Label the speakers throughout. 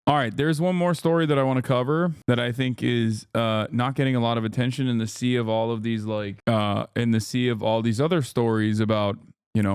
Speaker 1: All right, there's one more story that I want to cover that I think is not getting a lot of attention in the sea of all of these, in the sea of all these other stories about,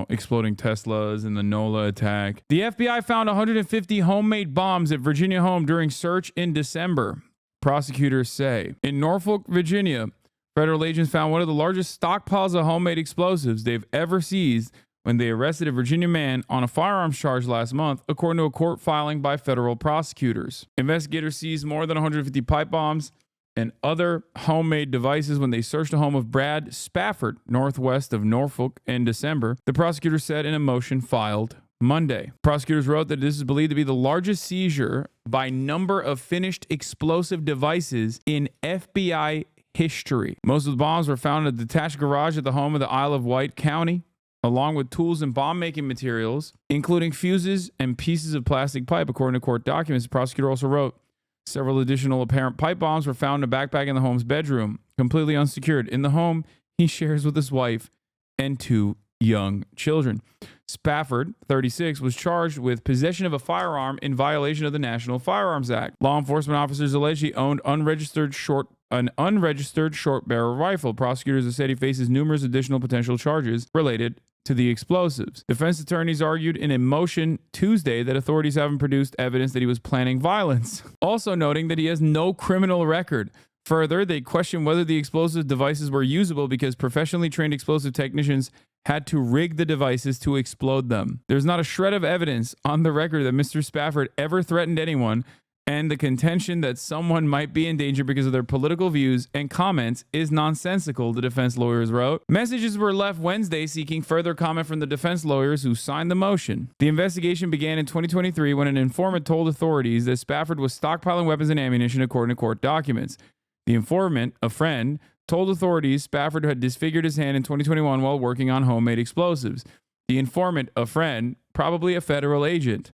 Speaker 1: exploding Teslas and the NOLA attack. The FBI found 150 homemade bombs at Virginia home during search in December, prosecutors say. In Norfolk, Virginia, federal agents found one of the largest stockpiles of homemade explosives they've ever seized when they arrested a Virginia man on a firearms charge last month, according to a court filing by federal prosecutors. Investigators seized more than 150 pipe bombs and other homemade devices when they searched the home of Brad Spafford, northwest of Norfolk, in December, the prosecutor said in a motion filed Monday. Prosecutors wrote that this is believed to be the largest seizure by number of finished explosive devices in FBI history. Most of the bombs were found in a detached garage at the home of the Isle of Wight County, along with tools and bomb-making materials, including fuses and pieces of plastic pipe, according to court documents. The prosecutor also wrote, several additional apparent pipe bombs were found in a backpack in the home's bedroom, completely unsecured. In the home he shares with his wife and 2 young children. Spafford, 36, was charged with possession of a firearm in violation of the National Firearms Act. Law enforcement officers allege he owned an unregistered short barrel rifle. Prosecutors have said he faces numerous additional potential charges related to the explosives. Defense attorneys argued in a motion Tuesday that authorities haven't produced evidence that he was planning violence, also noting that he has no criminal record. Further, they questioned whether the explosive devices were usable because professionally trained explosive technicians had to rig the devices to explode them. There's not a shred of evidence on the record that Mr. Spafford ever threatened anyone, and the contention that someone might be in danger because of their political views and comments is nonsensical, the defense lawyers wrote. Messages were left Wednesday seeking further comment from the defense lawyers who signed the motion. The investigation began in 2023 when an informant told authorities that Spafford was stockpiling weapons and ammunition, according to court documents. The informant, a friend, told authorities Spafford had disfigured his hand in 2021 while working on homemade explosives. The informant, a friend, probably a federal agent.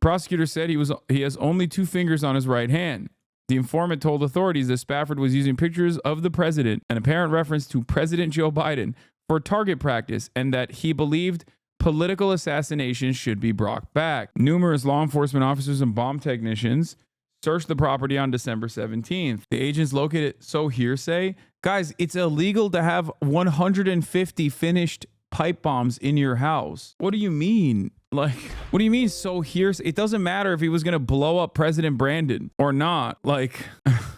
Speaker 1: Prosecutor said he has only 2 fingers on his right hand. The informant told authorities that Spafford was using pictures of the president, an apparent reference to President Joe Biden, for target practice, and that he believed political assassinations should be brought back. Numerous law enforcement officers and bomb technicians searched the property on December 17th. The agents located hearsay. Guys, it's illegal to have 150 finished pipe bombs in your house. What do you mean? What do you mean so hearsay? It doesn't matter if he was going to blow up President Brandon or not.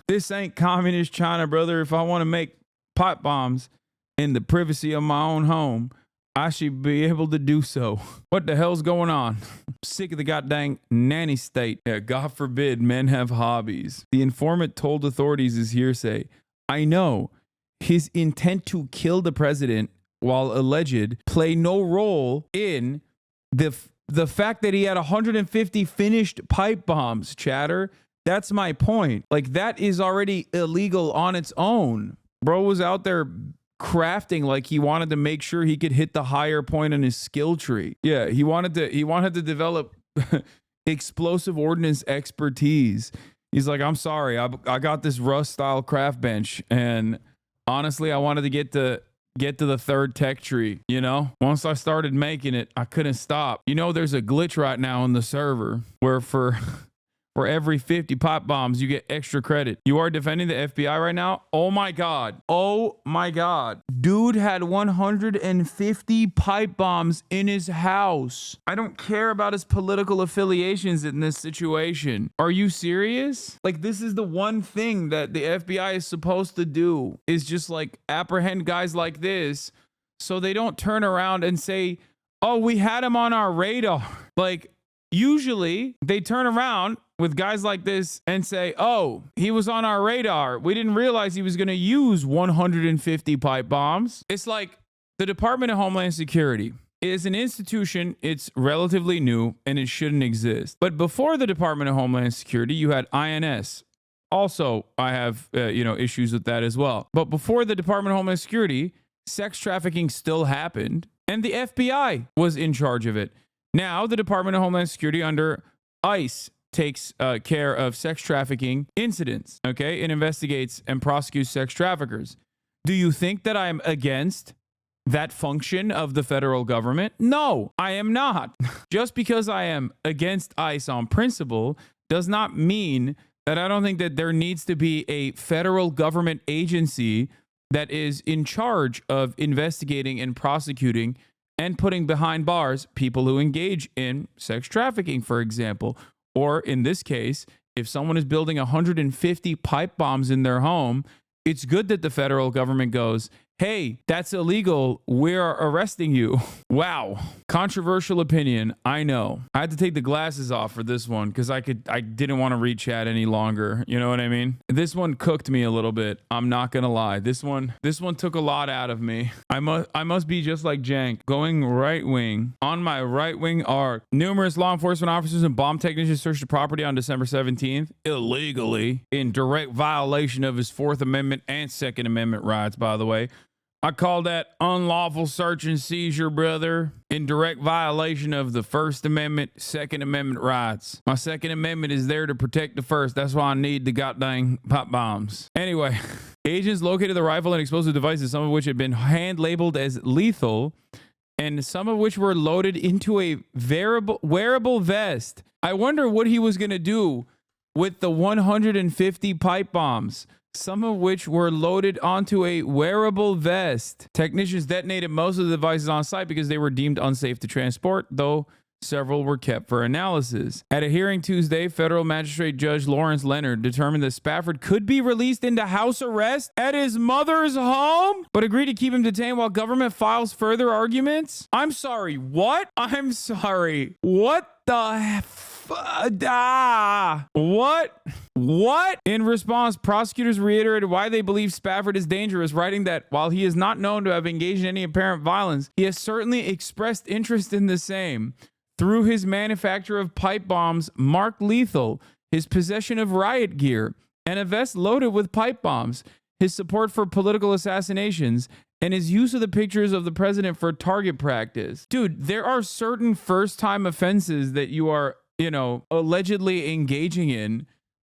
Speaker 1: This ain't communist China, brother. If I want to make pipe bombs in the privacy of my own home, I should be able to do so. What the hell's going on? I'm sick of the goddamn nanny state. Yeah, God forbid men have hobbies. The informant told authorities is hearsay. I know his intent to kill the president while alleged play no role in the fact that he had 150 finished pipe bombs, chatter. That's my point. That is already illegal on its own. Bro was out there crafting like he wanted to make sure he could hit the higher point on his skill tree. Yeah, he wanted to develop explosive ordnance expertise. He's like, I'm sorry, I got this Rust style craft bench, and honestly, I wanted to get to the 3rd tech tree, Once I started making it, I couldn't stop. There's a glitch right now in the server where for every 50 pipe bombs, you get extra credit. You are defending the FBI right now? Oh my God. Oh my God. Dude had 150 pipe bombs in his house. I don't care about his political affiliations in this situation. Are you serious? This is the one thing that the FBI is supposed to do, is just apprehend guys like this so they don't turn around and say, oh, we had him on our radar. Usually they turn around with guys like this and say, oh, he was on our radar. We didn't realize he was going to use 150 pipe bombs. It's like the Department of Homeland Security is an institution. It's relatively new and it shouldn't exist. But before the Department of Homeland Security, you had INS. Also, I have issues with that as well. But before the Department of Homeland Security, sex trafficking still happened and the FBI was in charge of it. Now, the Department of Homeland Security under ICE takes care of sex trafficking incidents, okay? It investigates and prosecutes sex traffickers. Do you think that I'm against that function of the federal government? No, I am not. Just because I am against ICE on principle does not mean that I don't think that there needs to be a federal government agency that is in charge of investigating and prosecuting and putting behind bars people who engage in sex trafficking, for example. Or in this case, if someone is building 150 pipe bombs in their home, it's good that the federal government goes, hey, that's illegal. We're arresting you. Wow. Controversial opinion. I know. I had to take the glasses off for this one because I didn't want to read chat any longer. You know what I mean? This one cooked me a little bit. I'm not going to lie. This one took a lot out of me. I must be just like Jank, going right wing. On my right wing arc, numerous law enforcement officers and bomb technicians searched the property on December 17th illegally in direct violation of his Fourth Amendment and Second Amendment rights, by the way. I call that unlawful search and seizure, brother, in direct violation of the First Amendment, Second Amendment rights. My Second Amendment is there to protect the First. That's why I need the goddamn pop bombs. Anyway, agents located the rifle and explosive devices, some of which had been hand labeled as lethal, and some of which were loaded into a wearable vest. I wonder what he was going to do with the 150 pipe bombs, some of which were loaded onto a wearable vest. Technicians detonated most of the devices on site because they were deemed unsafe to transport, though several were kept for analysis. At a hearing Tuesday, federal magistrate Judge Lawrence Leonard determined that Spafford could be released into house arrest at his mother's home, but agreed to keep him detained while government files further arguments. I'm sorry, what? I'm sorry. What the What? In response, prosecutors reiterated why they believe Spafford is dangerous, writing that while he is not known to have engaged in any apparent violence, he has certainly expressed interest in the same through his manufacture of pipe bombs marked lethal, his possession of riot gear, and a vest loaded with pipe bombs, his support for political assassinations, and his use of the pictures of the president for target practice. Dude, there are certain first-time offenses that you are, allegedly engaging in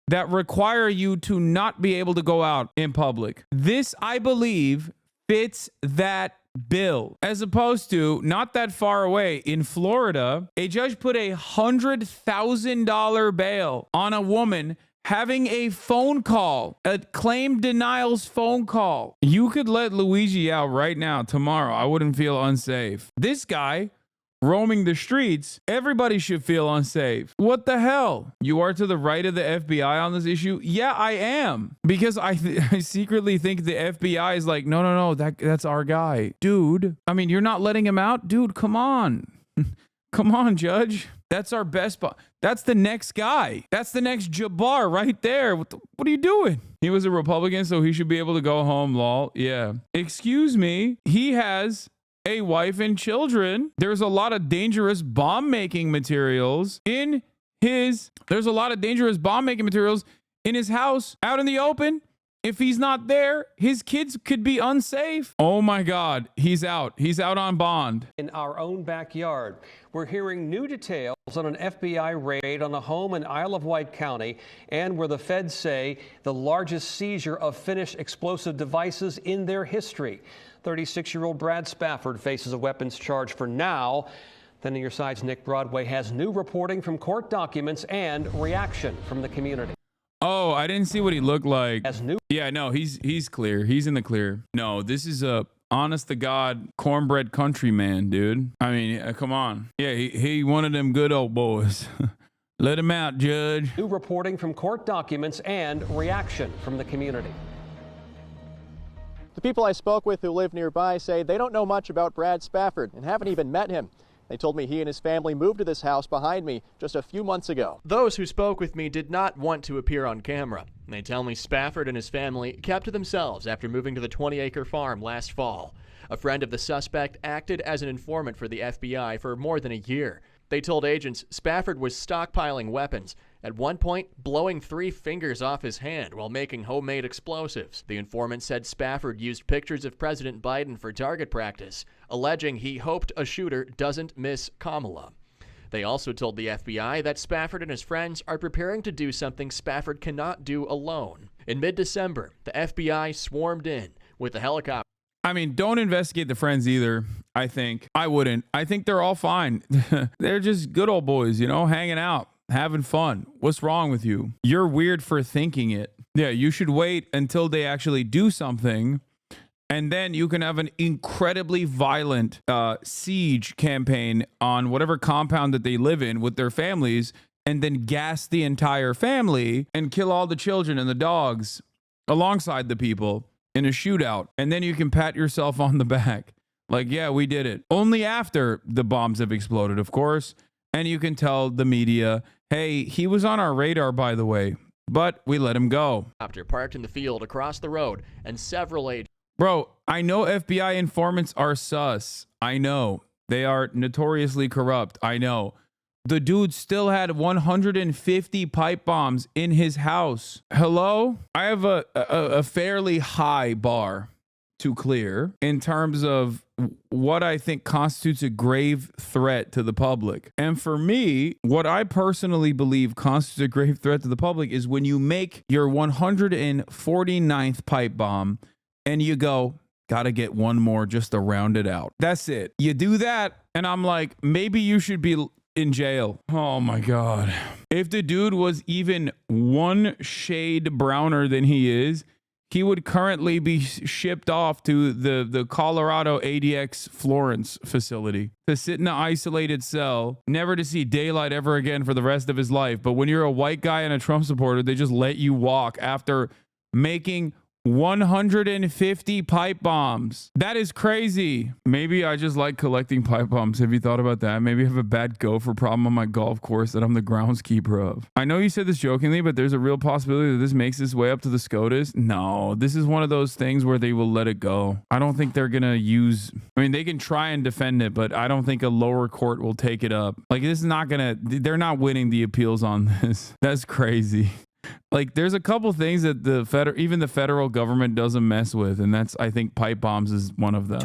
Speaker 1: that require you to not be able to go out in public. This, I believe, fits that bill, as opposed to not that far away in Florida, a judge put $100,000 bail on a woman having a phone call, a claim denials phone call. You could let Luigi out right now, tomorrow. I wouldn't feel unsafe. This guy roaming the streets, everybody should feel unsafe. What the hell? You are to the right of the FBI on this issue? Yeah, I am. Because I secretly think the FBI is like, no, that's our guy. Dude, I mean, you're not letting him out? Dude, come on. Come on, Judge. That's our best. That's the next guy. That's the next Jabbar right there. What are you doing? He was a Republican, so he should be able to go home, lol. Yeah. Excuse me. He has a wife and children. There's a lot of dangerous bomb making materials in his house out in the open. If he's not there, his kids could be unsafe. Oh my God, he's out. He's out on bond.
Speaker 2: In our own backyard, we're hearing new details on an FBI raid on a home in Isle of Wight County, and where the feds say the largest seizure of finished explosive devices in their history. 36-year-old Brad Spafford faces a weapons charge for now. Then on your side's Nick Broadway has new reporting from court documents and reaction from the community.
Speaker 1: Oh, I didn't see what he looked like. Yeah, no, he's clear. He's in the clear. No, this is a honest to God cornbread countryman, dude. I mean, come on. Yeah, he one of them good old boys. Let him out, Judge.
Speaker 2: New reporting from court documents and reaction from the community.
Speaker 3: The people I spoke with who live nearby say they don't know much about Brad Spafford and haven't even met him. They told me he and his family moved to this house behind me just a few months ago. Those who spoke with me did not want to appear on camera. They tell me Spafford and his family kept to themselves after moving to the 20-acre farm last fall. A friend of the suspect acted as an informant for the FBI for more than a year. They told agents Spafford was stockpiling weapons, at one point blowing 3 fingers off his hand while making homemade explosives. The informant said Spafford used pictures of President Biden for target practice, alleging he hoped a shooter doesn't miss Kamala. They also told the FBI that Spafford and his friends are preparing to do something Spafford cannot do alone. In mid-December, the FBI swarmed in with a helicopter.
Speaker 1: I mean, don't investigate the friends either, I think. I wouldn't. I think they're all fine. They're just good old boys, hanging out. having fun. What's wrong with you? You're weird for thinking it. Yeah, you should wait until they actually do something, and then you can have an incredibly violent siege campaign on whatever compound that they live in with their families, and then gas the entire family and kill all the children and the dogs alongside the people in a shootout. And then you can pat yourself on the back. Like, yeah, we did it. Only after the bombs have exploded, of course. And you can tell the media, hey, he was on our radar, by the way, but we let him go.
Speaker 3: After parked in the field across the road, and several agents.
Speaker 1: Bro, I know FBI informants are sus. I know. They are notoriously corrupt. I know. The dude still had 150 pipe bombs in his house. Hello? I have a fairly high bar to clear in terms of what I think constitutes a grave threat to the public. And for me, what I personally believe constitutes a grave threat to the public is when you make your 149th pipe bomb and you go, gotta get one more just to round it out. That's it. You do that, and I'm like, maybe you should be in jail. Oh my God. If the dude was even one shade browner than he is, he would currently be shipped off to the Colorado ADX Florence facility to sit in an isolated cell, never to see daylight ever again for the rest of his life. But when you're a white guy and a Trump supporter, they just let you walk after making 150 pipe bombs. That is crazy. Maybe I just like collecting pipe bombs. Have you thought about that? Maybe I have a bad gopher problem on my golf course that I'm the groundskeeper of. I know you said this jokingly, but there's a real possibility that this makes its way up to the SCOTUS. No, this is one of those things where they will let it go. I don't think they're gonna use, I mean, they can try and defend it, but I don't think a lower court will take it up. Like, this is not gonna, they're not winning the appeals on this. That's crazy. Like, there's a couple things that even the federal government doesn't mess with, and that's, I think, pipe bombs is one of them.